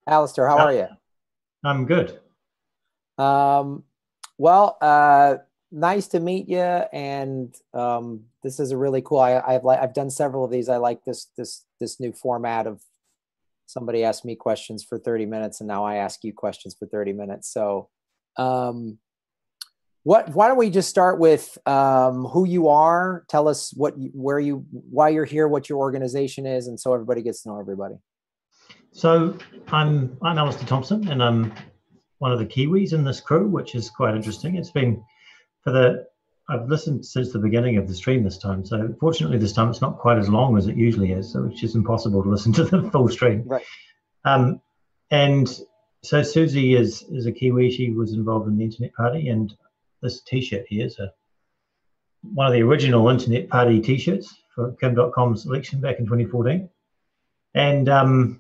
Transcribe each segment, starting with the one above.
Alistair, how are you? I'm good. Um, well, nice to meet you. And this is a really cool. I've done several of these. I like this new format of somebody asked me questions for 30 minutes, and now I ask you questions for 30 minutes. So, um, why don't we just start with who you are? Tell us why you're here, what your organization is, and so everybody gets to know everybody. So I'm Alistair Thompson, and I'm one of the Kiwis in this crew, which is quite interesting. It's been I've listened since the beginning of the stream this time. So fortunately, this time it's not quite as long as it usually is, so it's just impossible to listen to the full stream. Right. Um, and so Susie is a Kiwi. She was involved in the Internet Party, and this T-shirt here is one of the original Internet Party T-shirts for Kim.com's election back in 2014. And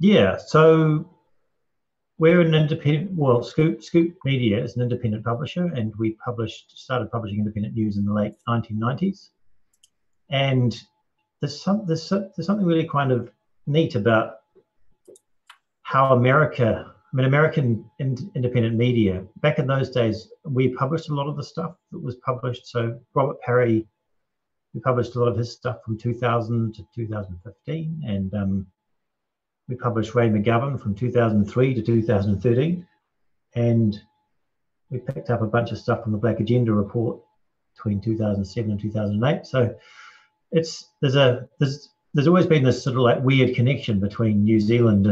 yeah, so we're an independent, well, Scoop Media is an independent publisher, and we started publishing independent news in the late 1990s. And there's something really kind of neat about how American independent media, back in those days, we published a lot of the stuff that was published. So Robert Parry, we published a lot of his stuff from 2000 to 2015, and we published Ray McGovern from 2003 to 2013, and we picked up a bunch of stuff from the Black Agenda report between 2007 and 2008. So there's always been this sort of like weird connection between New Zealand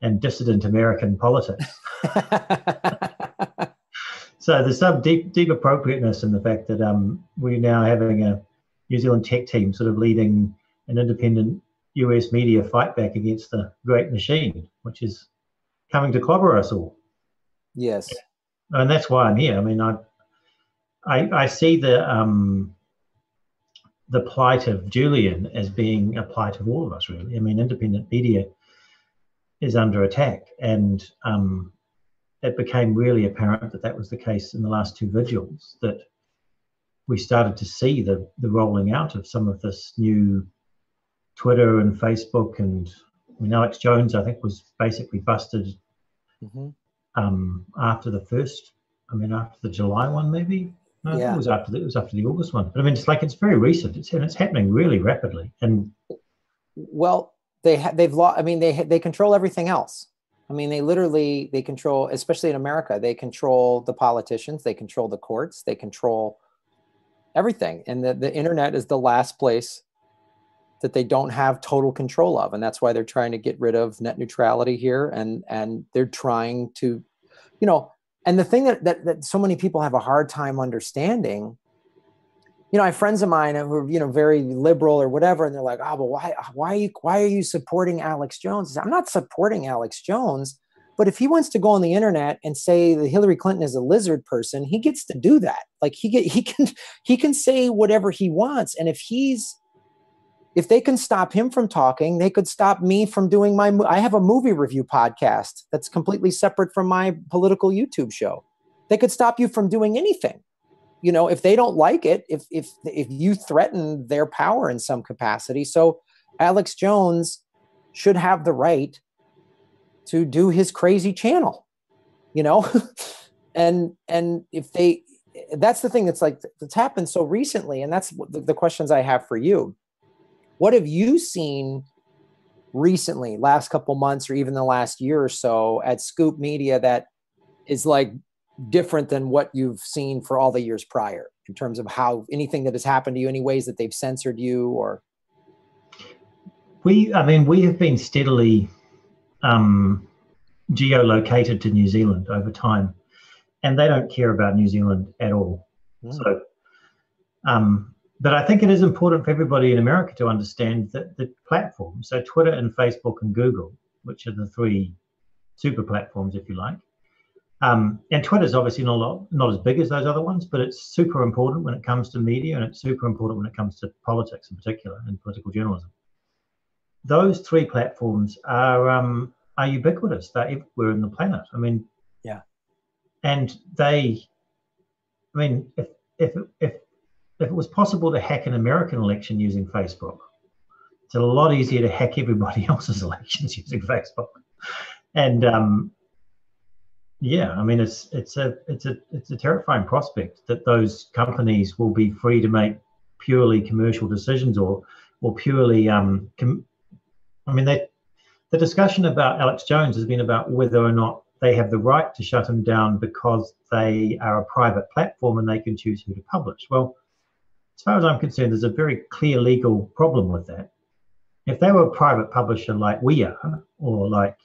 and dissident American politics. So there's some deep appropriateness in the fact that we're now having a New Zealand tech team sort of leading an independent US media fight back against the great machine, which is coming to clobber us all. Yes. And that's why I'm here. I mean, I see the plight of Julian as being a plight of all of us, really. I mean, independent media is under attack, and it became really apparent that that was the case in the last two vigils, that we started to see the rolling out of some of this new Twitter and Facebook, and I mean, Alex Jones, I think, was basically busted after the first. I mean, after the July one, maybe. No, Yeah. it was after the August one. But I mean, it's very recent. It's happening really rapidly. And well, they've lost. I mean, they control everything else. I mean, they control, especially in America, they control the politicians, they control the courts, they control everything, and the internet is the last place that they don't have total control of. And that's why they're trying to get rid of net neutrality here. And they're trying to, and the thing that so many people have a hard time understanding, I have friends of mine who are, very liberal or whatever. And they're like, oh, but why are you supporting Alex Jones? I'm not supporting Alex Jones, but if he wants to go on the internet and say that Hillary Clinton is a lizard person, he gets to do that. Like he can say whatever he wants. And if they can stop him from talking, they could stop me from doing I have a movie review podcast that's completely separate from my political YouTube show. They could stop you from doing anything. If they don't like it, if you threaten their power in some capacity. So Alex Jones should have the right to do his crazy channel, and that's the thing that's happened so recently. And that's the questions I have for you. What have you seen recently, last couple months, or even the last year or so at Scoop Media that is like different than what you've seen for all the years prior, in terms of how anything that has happened to you, any ways that they've censored you? Or we have been steadily geolocated to New Zealand over time, and they don't care about New Zealand at all. So but I think it is important for everybody in America to understand that the platforms, so Twitter and Facebook and Google, which are the three super platforms, if you like, and Twitter is obviously not as big as those other ones, but it's super important when it comes to media, and it's super important when it comes to politics in particular and political journalism. Those three platforms are ubiquitous. They're everywhere in the planet. I mean, yeah, and if it was possible to hack an American election using Facebook, it's a lot easier to hack everybody else's elections using Facebook. And yeah, I mean, it's a terrifying prospect that those companies will be free to make purely commercial decisions or purely the discussion about Alex Jones has been about whether or not they have the right to shut him down because they are a private platform and they can choose who to publish. Well, as far as I'm concerned, there's a very clear legal problem with that. If they were a private publisher like we are, or like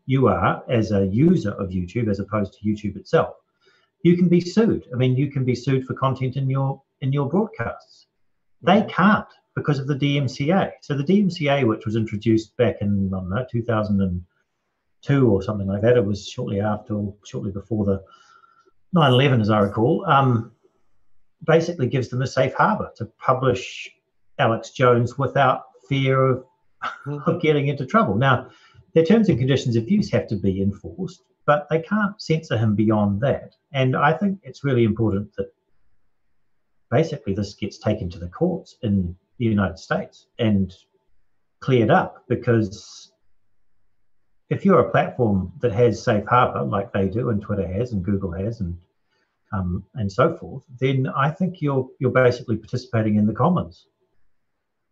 you are as a user of YouTube as opposed to YouTube itself, you can be sued. I mean, you can be sued for content in your broadcasts. They can't because of the DMCA. So the DMCA, which was introduced back in, I don't know, 2002 or something like that, it was shortly after or shortly before the 9/11, as I recall, basically gives them a safe harbor to publish Alex Jones without fear of getting into trouble. Now, their terms and conditions of use have to be enforced, but they can't censor him beyond that. And I think it's really important that basically this gets taken to the courts in the United States and cleared up, because if you're a platform that has safe harbor like they do and Twitter has and Google has and so forth, then I think you're basically participating in the commons.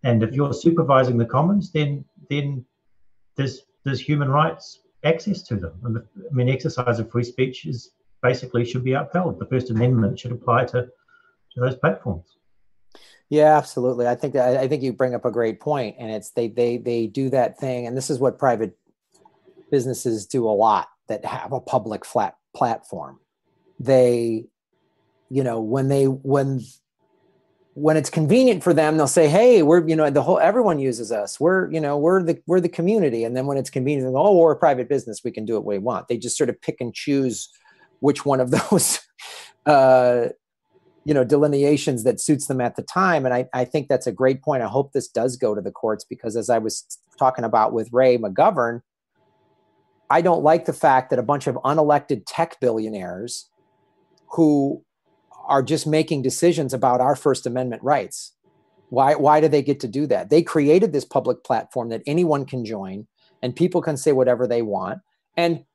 And if you're supervising the commons, then there's human rights access to them. And I mean, exercise of free speech is basically should be upheld. The First Amendment should apply to those platforms. Yeah, absolutely. I think you bring up a great point, and it's they do that thing, and this is what private businesses do a lot that have a public flat platform. They, when it's convenient for them, they'll say, "Hey, we're everyone uses us. We're the community." And then when it's convenient, oh, we're a private business, we can do what we want. They just sort of pick and choose which one of those delineations that suits them at the time. And I think that's a great point. I hope this does go to the courts, because as I was talking about with Ray McGovern, I don't like the fact that a bunch of unelected tech billionaires who are just making decisions about our First Amendment rights. Why do they get to do that? They created this public platform that anyone can join and people can say whatever they want. And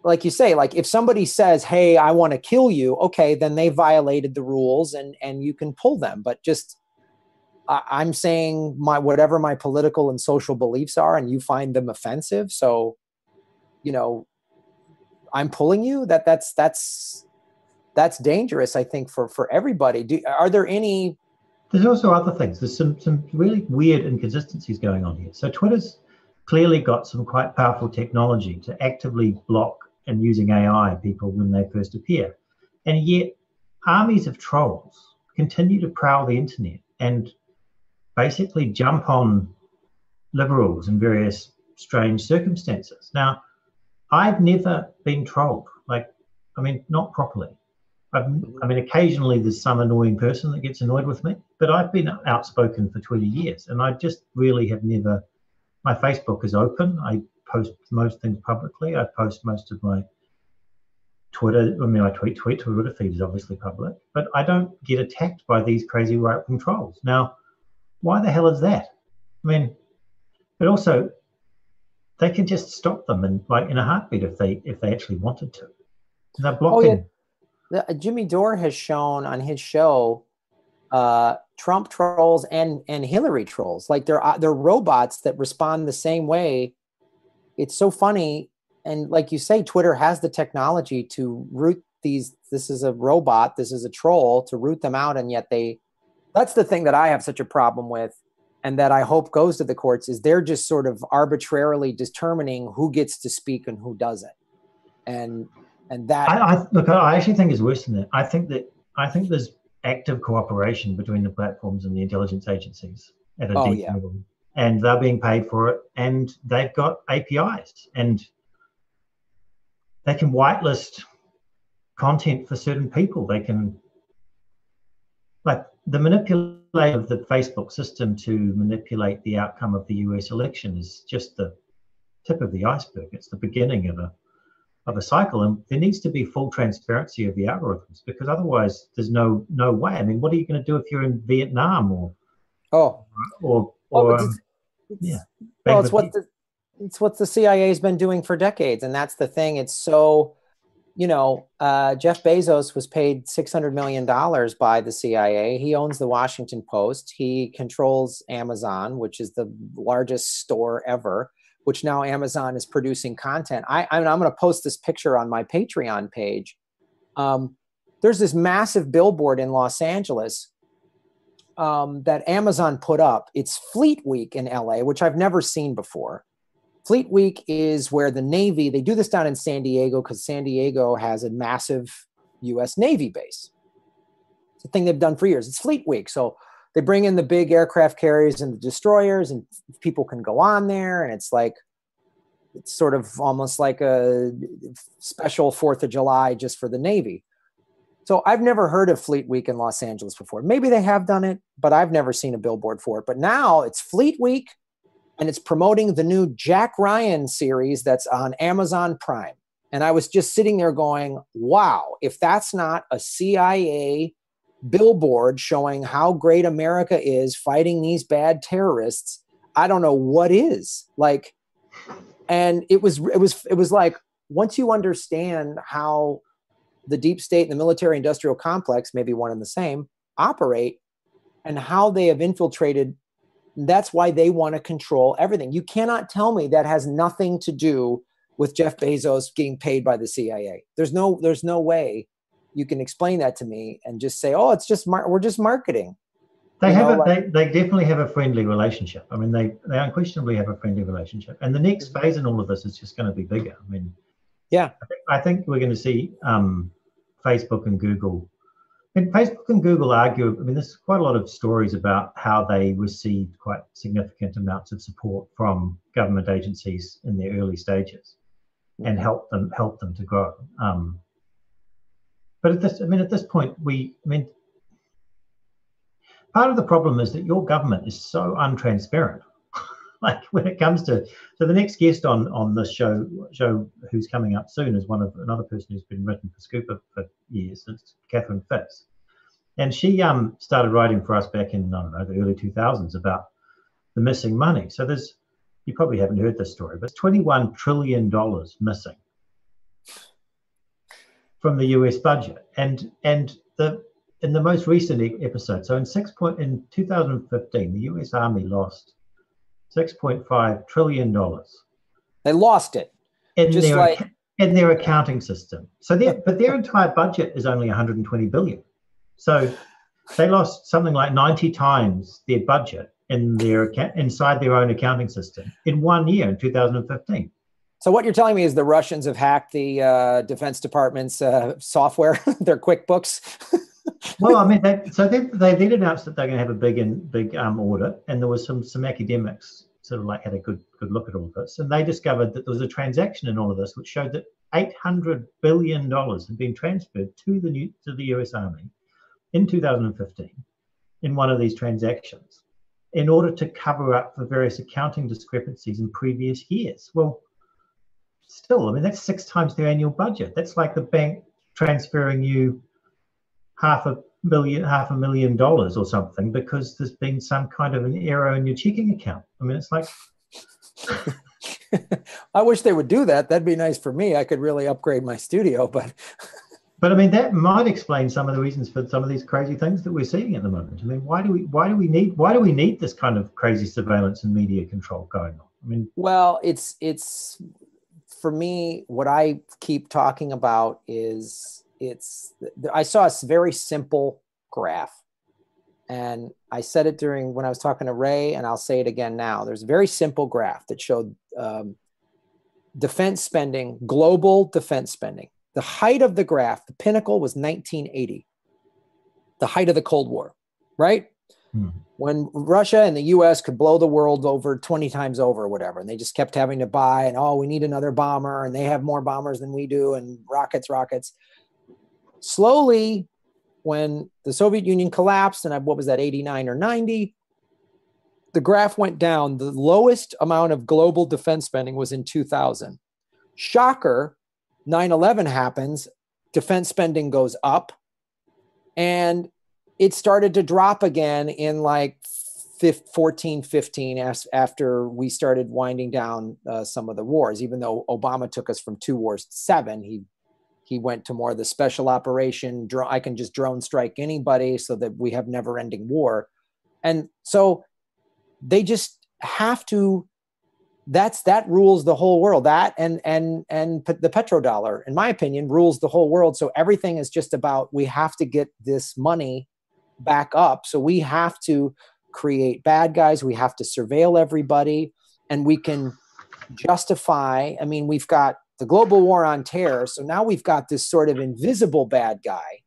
like you say, like if somebody says, "Hey, I want to kill you," okay, then they violated the rules and you can pull them. But just I'm saying whatever my political and social beliefs are, and you find them offensive, so I'm pulling you. That's dangerous, I think, for everybody. Are there any? There's also other things. There's some really weird inconsistencies going on here. So Twitter's clearly got some quite powerful technology to actively block and using AI people when they first appear. And yet armies of trolls continue to prowl the internet and basically jump on liberals in various strange circumstances. Now, I've never been trolled, not properly. Occasionally there's some annoying person that gets annoyed with me, but I've been outspoken for 20 years and I just really have never. My Facebook is open. I post most things publicly. I post most of my Twitter. I tweet. Twitter feed is obviously public, but I don't get attacked by these crazy right-wing trolls. Now, why the hell is that? But also, they can just stop them in a heartbeat if they actually wanted to. And they're blocking. Oh, yeah. Jimmy Dore has shown on his show Trump trolls and Hillary trolls. Like they're robots that respond the same way. It's so funny. And like you say, Twitter has the technology to root these. This is a robot. This is a troll, to root them out. And yet that's the thing that I have such a problem with. And that I hope goes to the courts, is they're just sort of arbitrarily determining who gets to speak and who doesn't. And that I actually think it's worse than that. I think there's active cooperation between the platforms and the intelligence agencies at a deep level, and they're being paid for it, and they've got APIs, and they can whitelist content for certain people. They can, the manipulation of the Facebook system to manipulate the outcome of the US election is just the tip of the iceberg. It's the beginning of a cycle, and there needs to be full transparency of the algorithms, because otherwise there's no way. What are you going to do if you're in Vietnam or or it's, bad well, with you. it's what the CIA has been doing for decades, and that's the thing. It's so, Jeff Bezos was paid $600 million by the CIA. He owns the Washington Post. He controls Amazon, which is the largest store ever, which now Amazon is producing content. I'm going to post this picture on my Patreon page. There's this massive billboard in Los Angeles that Amazon put up. It's Fleet Week in LA, which I've never seen before. Fleet Week is where the Navy, they do this down in San Diego because San Diego has a massive US Navy base. It's a thing they've done for years. It's Fleet Week. So they bring in the big aircraft carriers and the destroyers, and people can go on there. And it's sort of almost like a special 4th of July just for the Navy. So I've never heard of Fleet Week in Los Angeles before. Maybe they have done it, but I've never seen a billboard for it. But now it's Fleet Week, and it's promoting the new Jack Ryan series that's on Amazon Prime. And I was just sitting there going, wow, if that's not a CIA billboard showing how great America is fighting these bad terrorists, I don't know what is. And it was like, once you understand how the deep state and the military industrial complex, maybe one and the same, operate and how they have infiltrated, that's why they want to control everything. You cannot tell me that has nothing to do with Jeff Bezos getting paid by the CIA. There's no way you can explain that to me and just say, oh, it's just we're just marketing. They definitely have a friendly relationship. I mean, they unquestionably have a friendly relationship. And the next phase in all of this is just going to be bigger. I mean, yeah, I think we're going to see Facebook and Google. And Facebook and Google argue, I mean, there's quite a lot of stories about how they received quite significant amounts of support from government agencies in their early stages and helped them to grow. But at this point, part of the problem is that your government is so untransparent. Like when it comes to, so the next guest on this show who's coming up soon is another person who's been written for Scooper for years. It's Catherine Fitz, and she started writing for us back in, I don't know, the early 2000s about the missing money. So you probably haven't heard this story, but it's $21 trillion missing from the US budget, and in the most recent episode, so in 2015, the US Army lost $6.5 trillion. They lost it in their accounting system. So their entire budget is only 120 billion. So they lost something like 90 times their budget inside their own accounting system in 1 year in 2015. So what you're telling me is the Russians have hacked the Defense Department's software, their QuickBooks. Well, I mean, they then announced that they're going to have a big audit, and there was some academics sort of like had a good look at all of this, and they discovered that there was a transaction in all of this which showed that $800 billion had been transferred to the US Army in 2015 in one of these transactions in order to cover up for various accounting discrepancies in previous years. Well, still, I mean, that's 6 times their annual budget. That's like the bank transferring you $500,000 or something because there's been some kind of an error in your checking account. I mean, it's like... I wish they would do that. That'd be nice for me. I could really upgrade my studio, but... But I mean, that might explain some of the reasons for some of these crazy things that we're seeing at the moment. I mean, why do we need this kind of crazy surveillance and media control going on? I mean, well, it's for me, what I keep talking about is I saw a very simple graph, and I said it when I was talking to Ray, and I'll say it again now. There's a very simple graph that showed defense spending, global defense spending. The height of the graph, the pinnacle was 1980, the height of the Cold War, right? When Russia and the US could blow the world over 20 times over or whatever, and they just kept having to buy, and we need another bomber, and they have more bombers than we do, and rockets. Slowly, when the Soviet Union collapsed, and what was that, 89 or 90, the graph went down. The lowest amount of global defense spending was in 2000. Shocker, 9/11 happens, defense spending goes up, and it started to drop again in like 14, 15, after we started winding down some of the wars. Even though Obama took us from 2 wars to 7, he went to more of the special operation. I can just drone strike anybody so that we have never-ending war. And so they just have to. That rules the whole world. That and the petrodollar, in my opinion, rules the whole world. So everything is just about, we have to get this money back up. So we have to create bad guys. We have to surveil everybody, and we can justify. I mean, we've got the global war on terror. So now we've got this sort of invisible bad guy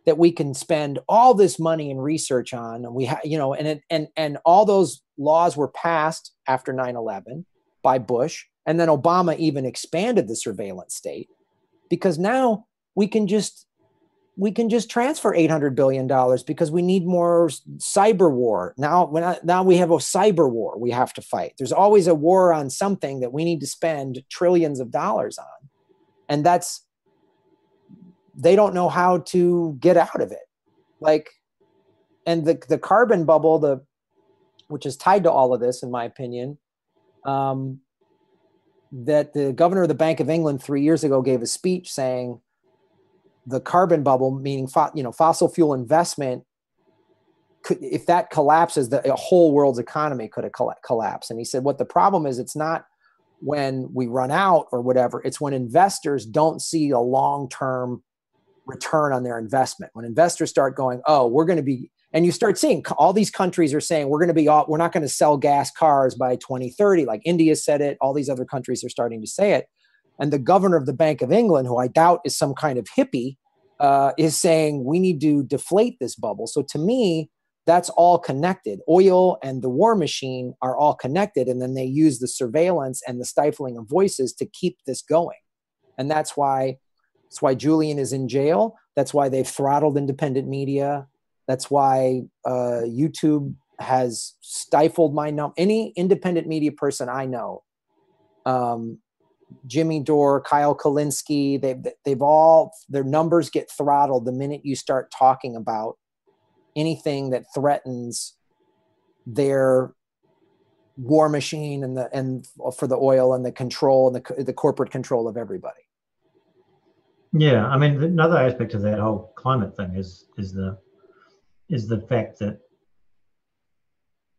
that we can spend all this money and research on. And we have, and all those laws were passed after 9/11 by Bush. And then Obama even expanded the surveillance state, because now we can just transfer $800 billion because we need more cyber war. Now we have a cyber war we have to fight. There's always a war on something that we need to spend trillions of dollars on. And they don't know how to get out of it. And the carbon bubble, which is tied to all of this, in my opinion, that the governor of the Bank of England 3 years ago gave a speech saying the carbon bubble, meaning fossil fuel investment, if that collapses, the whole world's economy could have collapsed. And he said, what the problem is, it's not when we run out or whatever, it's when investors don't see a long-term return on their investment. When investors start going, oh, we're going to be, and you start seeing all these countries are saying we're not going to sell gas cars by 2030. Like India said it, all these other countries are starting to say it. And the governor of the Bank of England, who I doubt is some kind of hippie, is saying we need to deflate this bubble. So to me, that's all connected. Oil and the war machine are all connected. And then they use the surveillance and the stifling of voices to keep this going. And that's why Julian is in jail. That's why they've throttled independent media. That's why YouTube has stifled any independent media person I know. Jimmy Dore, Kyle Kalinske, they've all, their numbers get throttled the minute you start talking about anything that threatens their war machine and for the oil and the control and the corporate control of everybody. Yeah, I mean, another aspect of that whole climate thing is the fact that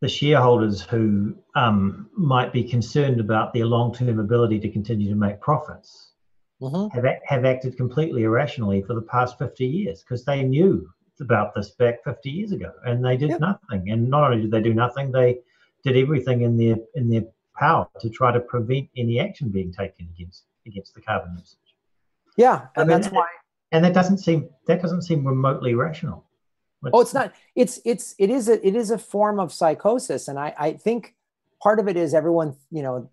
the shareholders who might be concerned about their long-term ability to continue to make profits have acted completely irrationally for the past 50 years, because they knew about this back 50 years ago, and they did nothing. And not only did they do nothing, they did everything in their power to try to prevent any action being taken against the carbon usage. Yeah, and that's why. And that doesn't seem remotely rational. It's not. It is a form of psychosis, and I think part of it is everyone.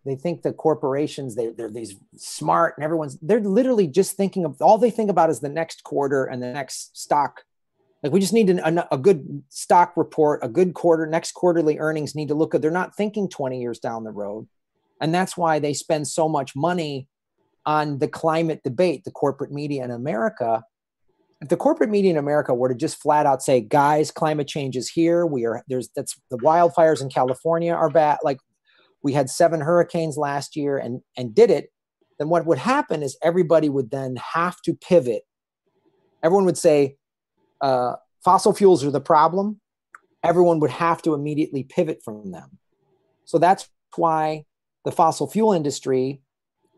They think the corporations they're these smart, and they're literally just thinking of, all they think about is the next quarter and the next stock. Like, we just need a good stock report, a good next quarterly earnings need to look good. They're not thinking 20 years down the road, and that's why they spend so much money on the climate debate. The corporate media in America. If the corporate media in America were to just flat out say, guys, climate change is here. The wildfires in California are bad. Like, we had 7 hurricanes last year and did it. Then what would happen is everybody would then have to pivot. Everyone would say, fossil fuels are the problem. Everyone would have to immediately pivot from them. So that's why the fossil fuel industry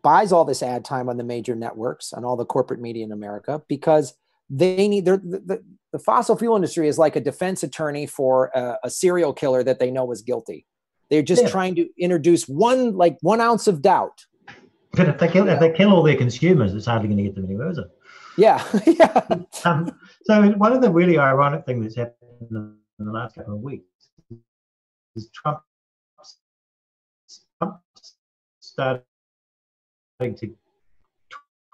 buys all this ad time on the major networks and all the corporate media in America, because they need the fossil fuel industry is like a defense attorney for a serial killer that they know is guilty. They're just trying to introduce one ounce of doubt. But if they kill all their consumers, it's hardly going to get them anywhere, is it? Yeah. So one of the really ironic things that's happened in the last couple of weeks is Trump starting to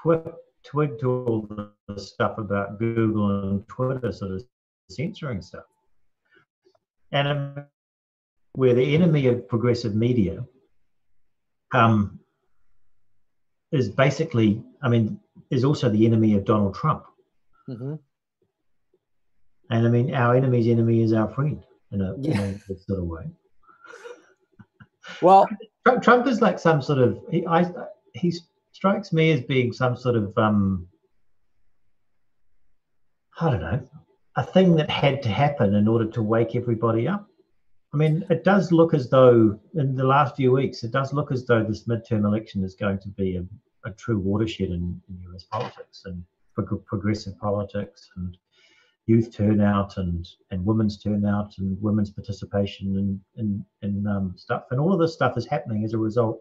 twig to all the stuff about Google and Twitter sort of censoring stuff. And where the enemy of progressive media is basically, is also the enemy of Donald Trump. Mm-hmm. And our enemy's enemy is our friend. in a good sort of way. Well, Trump is like some sort of he strikes me as being some sort of I don't know, a thing that had to happen in order to wake everybody up. I mean, it does look as though in the last few weeks, it does look as though this midterm election is going to be a true watershed in US politics and progressive politics and youth turnout and women's turnout and women's participation in stuff. And all of this stuff is happening as a result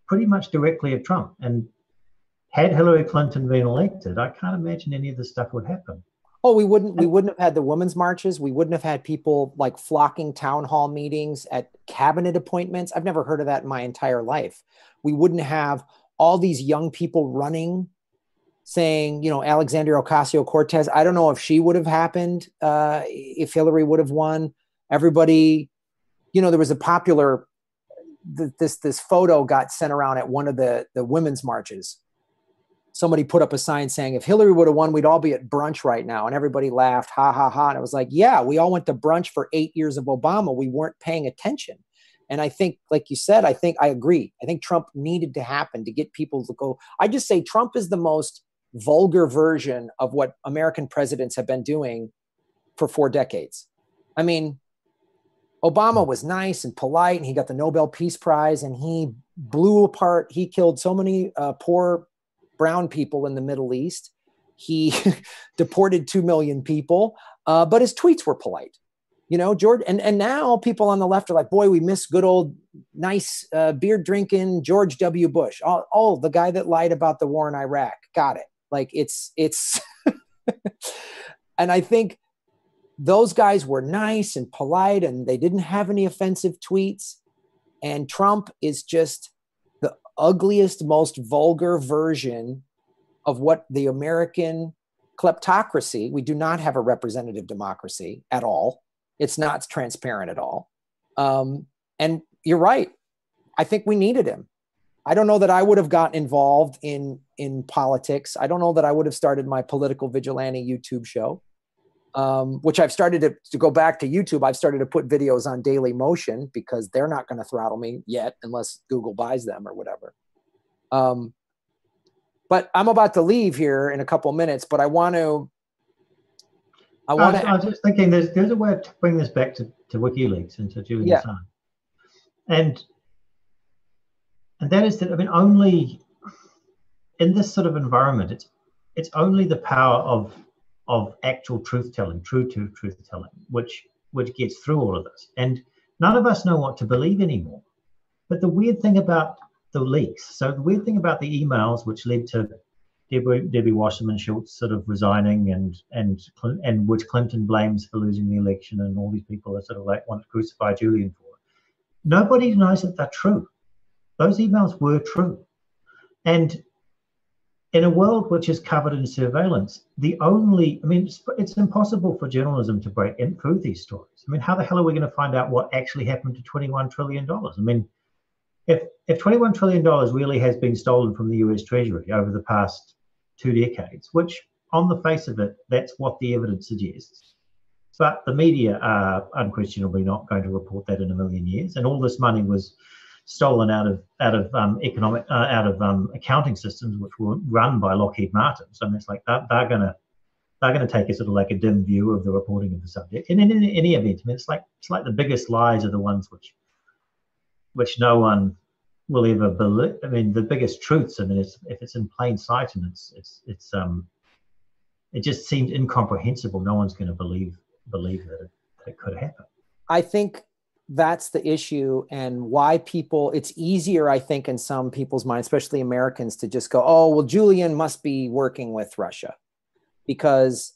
pretty much directly of Trump. And had Hillary Clinton been elected, I can't imagine any of this stuff would happen. Oh, we wouldn't have had the women's marches. We wouldn't have had people like flocking town hall meetings at cabinet appointments. I've never heard of that in my entire life. We wouldn't have all these young people running, saying, you know, Alexandria Ocasio-Cortez. I don't know if she would have happened if Hillary would have won. Everybody, you know, there was a popular, this photo got sent around at one of the women's marches. Somebody put up a sign saying, if Hillary would have won, we'd all be at brunch right now. And everybody laughed, ha, ha, ha. And it was like, yeah, we all went to brunch for 8 years of Obama. We weren't paying attention. And I think, like you said, I agree. I think Trump needed to happen to get people to go. I just say Trump is the most vulgar version of what American presidents have been doing for 4 decades. I mean, Obama was nice and polite, and he got the Nobel Peace Prize, and he blew apart. He killed so many poor brown people in the Middle East. He deported 2 million people, but his tweets were polite. You know, George, and now people on the left are like, boy, we miss good old nice beer drinking George W. Bush. Oh, the guy that lied about the war in Iraq. Got it. Like it's, and I think those guys were nice and polite and they didn't have any offensive tweets. And Trump is just the ugliest, most vulgar version of what the American kleptocracy, we do not have a representative democracy at all. It's not transparent at all. And you're right. I think we needed him. I don't know that I would have gotten involved in politics. I don't know that I would have started my political vigilante YouTube show, which I've started to go back to YouTube. I've started to put videos on Daily Motion because they're not going to throttle me yet unless Google buys them or whatever. But I'm about to leave here in a couple minutes, but I want to. I was just thinking there's a way to bring this back to WikiLeaks and to Julian Assange. And that is that, I mean, only in this sort of environment, it's only the power of actual truth telling, truth telling, which gets through all of this. And none of us know what to believe anymore. But the weird thing about the leaks, so the weird thing about the emails which led to Debbie Wasserman Schultz sort of resigning and which Clinton blames for losing the election, and all these people are sort of like want to crucify Julian for it. Nobody knows that they're true. Those emails were true. And in a world which is covered in surveillance, it's impossible for journalism to break in through these stories. I mean, how the hell are we going to find out what actually happened to $21 trillion? I mean, if $21 trillion really has been stolen from the US Treasury over the past 2 decades, which on the face of it, that's what the evidence suggests. But the media are unquestionably not going to report that in a million years. And all this money was stolen out of accounting systems which were run by Lockheed Martin. So it's like they're going to take a sort of like a dim view of the reporting of the subject. And in any event, I mean, it's like the biggest lies are the ones which no one will ever believe. I mean, the biggest truths, I mean, if it's in plain sight and it just seemed incomprehensible. No one's going to believe that it could happen. I think that's the issue, and why it's easier, I think, in some people's minds, especially Americans, to just go, oh, well, Julian must be working with Russia, because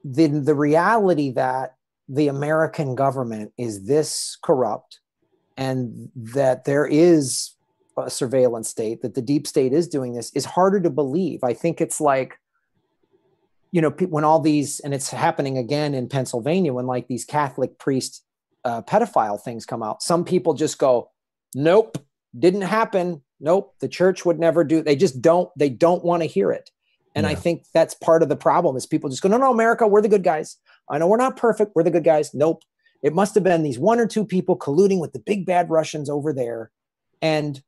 the reality that the American government is this corrupt and that there is a surveillance state, that the deep state is doing this, is harder to believe. I think it's like, you know, when all these, and it's happening again in Pennsylvania, when like these Catholic priests pedophile things come out, some people just go, nope, didn't happen. Nope, the church would never do. They don't want to hear it. And I think that's part of the problem, is people just go, no, America, we're the good guys. I know we're not perfect. We're the good guys. Nope. It must have been these one or two people colluding with the big bad Russians over there. And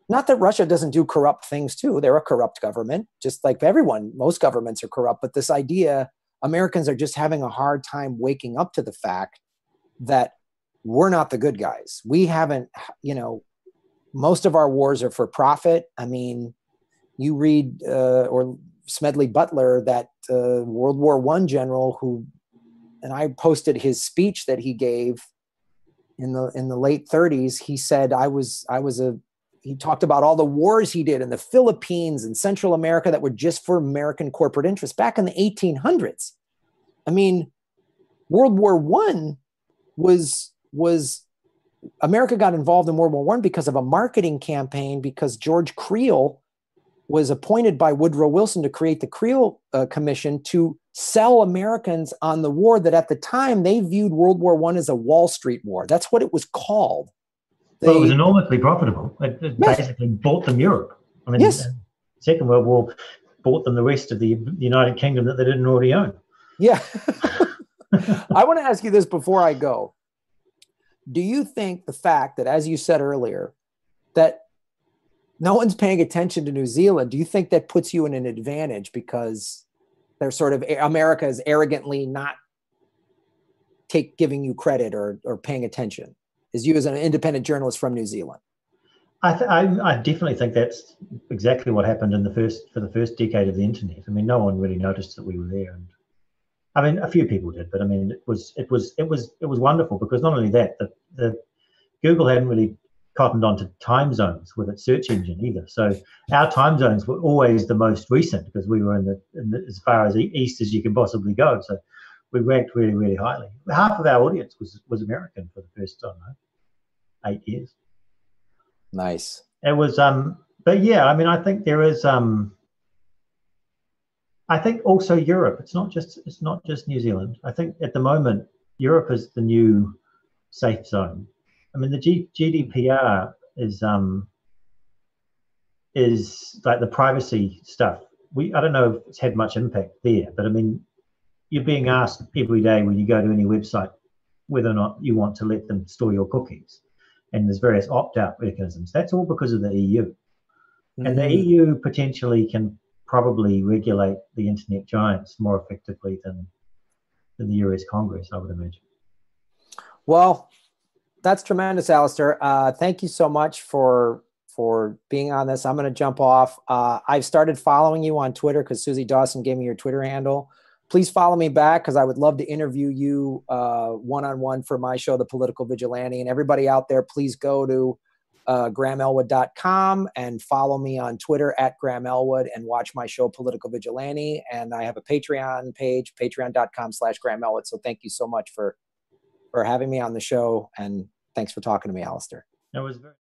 not that Russia doesn't do corrupt things too. They're a corrupt government, just like everyone. Most governments are corrupt. But this idea, Americans are just having a hard time waking up to the fact that we're not the good guys. We haven't, you know, most of our wars are for profit. I mean, you read or Smedley Butler, that World War I general who, and I posted his speech that he gave in the late 30s. He said, he talked about all the wars he did in the Philippines and Central America that were just for American corporate interests back in the 1800s. I mean, World War I was America got involved in World War I because of a marketing campaign, because George Creel was appointed by Woodrow Wilson to create the Creel Commission to sell Americans on the war that at the time they viewed World War I as a Wall Street war. That's what it was called. Well, it was enormously profitable. It basically bought them Europe. I mean, yes. Second World War bought them the rest of the United Kingdom that they didn't already own. Yeah. I want to ask you this before I go. Do you think the fact that, as you said earlier, that no one's paying attention to New Zealand, do you think that puts you in an advantage because they're sort of, America is arrogantly not giving you credit or paying attention, as you as an independent journalist from New Zealand? I definitely think that's exactly what happened for the first decade of the internet. I mean, no one really noticed that we were there, and I mean, a few people did, but I mean, it was wonderful because not only that, the Google hadn't really cottoned onto time zones with its search engine either. So our time zones were always the most recent because we were in the as far as east as you can possibly go. So we ranked really, really highly. Half of our audience was American for the first, I don't know, 8 years. Nice. It was, but yeah, I mean, I think there is, I think also Europe. It's not just New Zealand. I think at the moment Europe is the new safe zone. I mean, the GDPR is like the privacy stuff. I don't know if it's had much impact there, but I mean, you're being asked every day when you go to any website whether or not you want to let them store your cookies, and there's various opt-out mechanisms. That's all because of the EU, and the EU potentially can probably regulate the internet giants more effectively than the US Congress, I would imagine. Well, that's tremendous, Alistair. Thank you so much for being on this. I'm going to jump off. I've started following you on Twitter because Susie Dawson gave me your Twitter handle. Please follow me back because I would love to interview you one-on-one for my show, The Political Vigilante. And everybody out there, please go to GrahamElwood.com and follow me on Twitter at GrahamElwood and watch my show, Political Vigilante. And I have a Patreon page, patreon.com/GrahamElwood. So thank you so much for having me on the show. And thanks for talking to me, Alistair. That was very